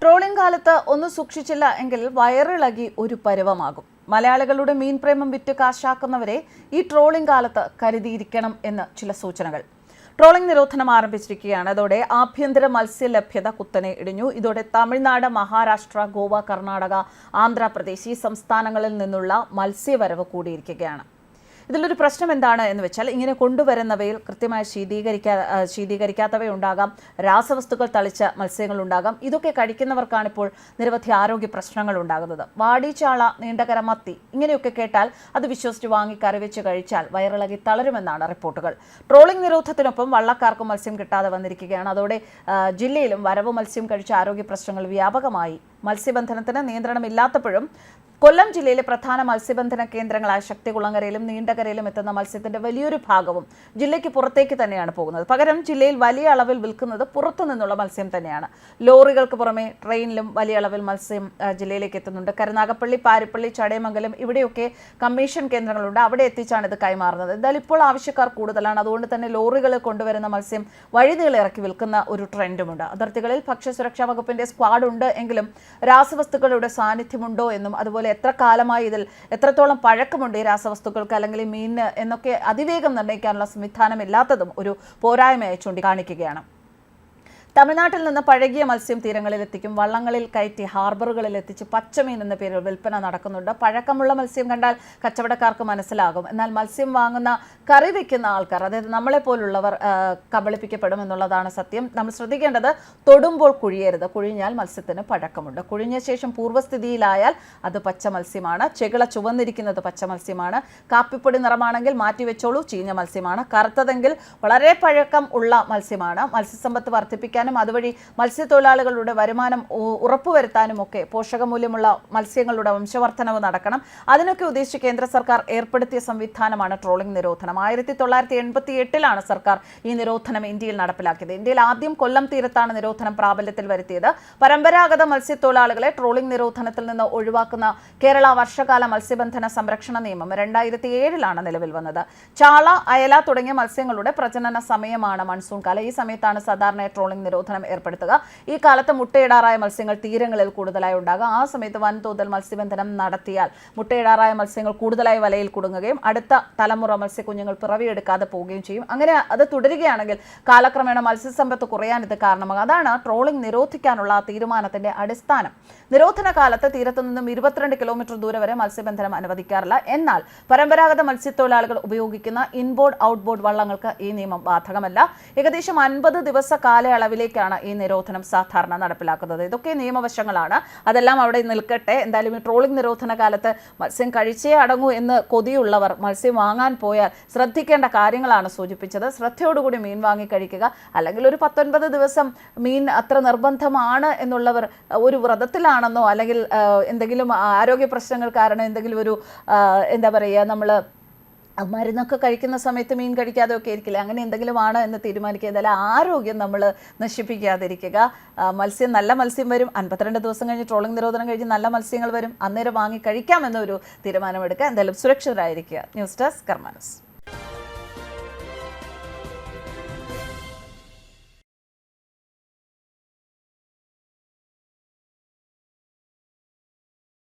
Trawling കാലത്ത് ഒന്ന് സൂക്ഷിച്ചില്ല എങ്കിൽ വയറിളകി ഒരു പരുവമാകും. മലയാളികളുടെ മീൻ പ്രേമം വിറ്റ് കാശാക്കുന്നവരെ ഈ ട്രോളിംഗ് കാലത്ത് കരുതിയിരിക്കണം എന്ന് ചില സൂചനകൾ. ട്രോളിംഗ് നിരോധനം ആരംഭിച്ചിരിക്കുകയാണ്. അതോടെ ആഭ്യന്തര മത്സ്യ ലഭ്യത കുത്തനെ ഇടിഞ്ഞു. ഇതോടെ തമിഴ്നാട്, മഹാരാഷ്ട്ര, ഗോവ, കർണാടക, ആന്ധ്രാപ്രദേശ് ഈ സംസ്ഥാനങ്ങളിൽ നിന്നുള്ള മത്സ്യവരവ് കൂടിയിരിക്കുകയാണ്. ഇതിലൊരു പ്രശ്നം എന്താണ് എന്ന് വെച്ചാൽ, ഇങ്ങനെ കൊണ്ടുവരുന്നവയിൽ കൃത്യമായി ശീതീകരിക്കാത്തവയുണ്ടാകാം, രാസവസ്തുക്കൾ തളിച്ച മത്സ്യങ്ങളുണ്ടാകാം. ഇതൊക്കെ കഴിക്കുന്നവർക്കാണിപ്പോൾ നിരവധി ആരോഗ്യ പ്രശ്നങ്ങൾ ഉണ്ടാകുന്നത്. വാടിച്ചാള, നീണ്ടകര മത്തി ഇങ്ങനെയൊക്കെ കേട്ടാൽ അത് വിശ്വസിച്ച് വാങ്ങി കറിവെച്ച് കഴിച്ചാൽ വയറിളകി തളരുമെന്നാണ് റിപ്പോർട്ടുകൾ. ട്രോളിംഗ് നിരോധനത്തിനൊപ്പം വള്ളക്കാർക്കും മത്സ്യം കിട്ടാതെ വന്നിരിക്കുകയാണ്. അതോടെ ജില്ലയിലും വരവ് മത്സ്യം കഴിച്ച ആരോഗ്യ പ്രശ്നങ്ങൾ വ്യാപകമായി. മത്സ്യബന്ധനത്തിന് നിയന്ത്രണമില്ലാത്തപ്പോഴും കൊല്ലം ജില്ലയിലെ പ്രധാന മത്സ്യബന്ധന കേന്ദ്രങ്ങളായ ശക്തികുളങ്ങരയിലും നീണ്ടകരയിലും എത്തുന്ന മത്സ്യത്തിന്റെ വലിയൊരു ഭാഗവും ജില്ലയ്ക്ക് പുറത്തേക്ക് തന്നെയാണ് പോകുന്നത്. പകരം ജില്ലയിൽ വലിയ അളവിൽ വിൽക്കുന്നത് പുറത്തു നിന്നുള്ള മത്സ്യം തന്നെയാണ്. ലോറികൾക്ക് പുറമെ ട്രെയിനിലും വലിയ അളവിൽ മത്സ്യം ജില്ലയിലേക്ക് എത്തുന്നുണ്ട്. കരുനാഗപ്പള്ളി, പാരിപ്പള്ളി, ചടയമംഗലം ഇവിടെയൊക്കെ കമ്മീഷൻ കേന്ദ്രങ്ങളുണ്ട്. അവിടെ എത്തിച്ചാണ് ഇത് കൈമാറുന്നത്. എന്നാൽ ഇപ്പോൾ ആവശ്യക്കാർ കൂടുതലാണ്. അതുകൊണ്ട് തന്നെ ലോറികളിൽ കൊണ്ടുവരുന്ന മത്സ്യം വഴിനീളെ ഇറക്കി വിൽക്കുന്ന ഒരു ട്രെൻഡുമുണ്ട്. അതിർത്തികളിൽ ഭക്ഷ്യസുരക്ഷാ വകുപ്പിന്റെ സ്ക്വാഡ് ഉണ്ട് എങ്കിലും രാസവസ്തുക്കളുടെ സാന്നിധ്യമുണ്ടോ എന്നും, അതുപോലെ എത്ര കാലമായി ഇതിൽ എത്രത്തോളം പഴക്കമുണ്ട് ഈ രാസവസ്തുക്കൾക്ക് അല്ലെങ്കിൽ ഈ മീനിന് എന്നൊക്കെ അതിവേഗം നിർണ്ണയിക്കാനുള്ള സംവിധാനമില്ലാത്തതും ഒരു പോരായ്മയായി ചൂണ്ടിക്കാണിക്കുകയാണ്. തമിഴ്നാട്ടിൽ നിന്ന് പഴകിയ മത്സ്യം തീരങ്ങളിൽ എത്തിക്കും. വള്ളങ്ങളിൽ കയറ്റി ഹാർബറുകളിൽ എത്തിച്ച് പച്ചമീൻ എന്ന പേരിൽ വിൽപ്പന നടക്കുന്നുണ്ട്. പഴക്കമുള്ള മത്സ്യം കണ്ടാൽ കച്ചവടക്കാർക്ക് മനസ്സിലാകും. എന്നാൽ മത്സ്യം വാങ്ങുന്ന, കറി വയ്ക്കുന്ന ആൾക്കാർ, അതായത് നമ്മളെപ്പോലുള്ളവർ കബളിപ്പിക്കപ്പെടും എന്നുള്ളതാണ് സത്യം. നമ്മൾ ശ്രദ്ധിക്കേണ്ടത്, തൊടുമ്പോൾ കുഴിയരുത്. കുഴിഞ്ഞാൽ മത്സ്യത്തിന് പഴക്കമുണ്ട്. കുഴിഞ്ഞ ശേഷം പൂർവ്വസ്ഥിതിയിലായാൽ അത് പച്ച മത്സ്യമാണ്. ചെകിള ചുവന്നിരിക്കുന്നത് പച്ച മത്സ്യമാണ്. കാപ്പിപ്പൊടി നിറമാണെങ്കിൽ മാറ്റിവെച്ചോളൂ, ചീഞ്ഞ മത്സ്യമാണ്. കറുത്തതെങ്കിൽ വളരെ പഴക്കം ഉള്ള മത്സ്യമാണ്. മത്സ്യസമ്പത്ത് വർദ്ധിപ്പിക്കാൻ, അതുവഴി മത്സ്യത്തൊഴിലാളികളുടെ വരുമാനം ഉറപ്പുവരുത്താനും ഒക്കെ പോഷകമൂല്യമുള്ള മത്സ്യങ്ങളുടെ വംശവർദ്ധനവ് നടക്കണം. അതിനൊക്കെ ഉദ്ദേശിച്ച് കേന്ദ്ര സർക്കാർ ഏർപ്പെടുത്തിയ സംവിധാനമാണ് ട്രോളിംഗ് നിരോധനം. 1988 സർക്കാർ ഈ നിരോധനം ഇന്ത്യയിൽ നടപ്പിലാക്കിയത്. ഇന്ത്യയിൽ ആദ്യം കൊല്ലം തീരത്താണ് നിരോധനം പ്രാബല്യത്തിൽ വരുത്തിയത്. പരമ്പരാഗത മത്സ്യത്തൊഴിലാളികളെ ട്രോളിംഗ് നിരോധനത്തിൽ നിന്ന് ഒഴിവാക്കുന്ന കേരള വർഷകാല മത്സ്യബന്ധന സംരക്ഷണ നിയമം 2007 നിലവിൽ വന്നത്. ചാള, അയല തുടങ്ങിയ മത്സ്യങ്ങളുടെ പ്രജനന സമയമാണ് മൺസൂൺ കാലം. ഈ സമയത്താണ് സാധാരണ ട്രോളിംഗ് നിരോധനം ഏർപ്പെടുത്തുക. ഈ കാലത്ത് മുട്ടയിടാറായ മത്സ്യങ്ങൾ തീരങ്ങളിൽ കൂടുതലായി ഉണ്ടാകും. ആ സമയത്ത് വൻതോതിൽ മത്സ്യബന്ധനം നടത്തിയാൽ മുട്ടയിടാറായ മത്സ്യങ്ങൾ കൂടുതലായി വലയിൽ കുടുങ്ങുകയും അടുത്ത തലമുറ മത്സ്യക്കുഞ്ഞുങ്ങൾ പിറവിയെടുക്കാതെ പോവുകയും ചെയ്യും. അങ്ങനെ അത് തുടരുകയാണെങ്കിൽ കാലക്രമേണ മത്സ്യസമ്പത്ത് കുറയാൻ ഇത് കാരണമാകും. അതാണ് ട്രോളിംഗ് നിരോധിക്കാനുള്ള തീരുമാനത്തിന്റെ അടിസ്ഥാനം. നിരോധന കാലത്ത് തീരത്തു നിന്നും 22 കിലോമീറ്റർ ദൂരെ വരെ മത്സ്യബന്ധനം അനുവദിക്കാറില്ല. എന്നാൽ പരമ്പരാഗത മത്സ്യത്തൊഴിലാളികൾ ഉപയോഗിക്കുന്ന ഇൻബോർഡ്, ഔട്ട്ബോർഡ് വള്ളങ്ങൾക്ക് ഈ നിയമം ബാധകമല്ല. ഏകദേശം 50 ദിവസ കാലയളവിലേക്കാണ് ഈ നിരോധനം സാധാരണ നടപ്പിലാക്കുന്നത്. ഇതൊക്കെ നിയമവശങ്ങളാണ്. അതെല്ലാം അവിടെ നിൽക്കട്ടെ. എന്തായാലും ഈ ട്രോളിംഗ് നിരോധന കാലത്ത് മത്സ്യം കഴിച്ചേ അടങ്ങൂ എന്ന് കൊതിയുള്ളവർ മത്സ്യം വാങ്ങാൻ പോയാൽ ശ്രദ്ധിക്കേണ്ട കാര്യങ്ങളാണ് സൂചിപ്പിച്ചത്. ശ്രദ്ധയോടുകൂടി മീൻ വാങ്ങി കഴിക്കുക. അല്ലെങ്കിൽ ഒരു 19 ദിവസം മീൻ അത്ര നിർബന്ധമാണ് എന്നുള്ളവർ ഒരു വ്രതത്തിലാണെന്നോ അല്ലെങ്കിൽ എന്തെങ്കിലും ആരോഗ്യ പ്രശ്നങ്ങൾ കാരണം എന്തെങ്കിലും ഒരു എന്താ പറയുക, നമ്മൾ മരുന്നൊക്കെ കഴിക്കുന്ന സമയത്ത് മീൻ കഴിക്കാതെ ഒക്കെ ഇരിക്കില്ല, അങ്ങനെ എന്തെങ്കിലും ആണ് എന്ന് തീരുമാനിക്കുക. എന്തായാലും ആരോഗ്യം നമ്മൾ നശിപ്പിക്കാതിരിക്കുക. മത്സ്യം, നല്ല മത്സ്യം വരും. 52 ദിവസം കഴിഞ്ഞ് ട്രോളിംഗ് നിരോധനം കഴിഞ്ഞ് നല്ല മത്സ്യങ്ങൾ വരും. അന്നേരം വാങ്ങി കഴിക്കാമെന്നൊരു തീരുമാനമെടുക്കുക. എന്തായാലും സുരക്ഷിതരായിരിക്കുക. News desk കർമാനസ്.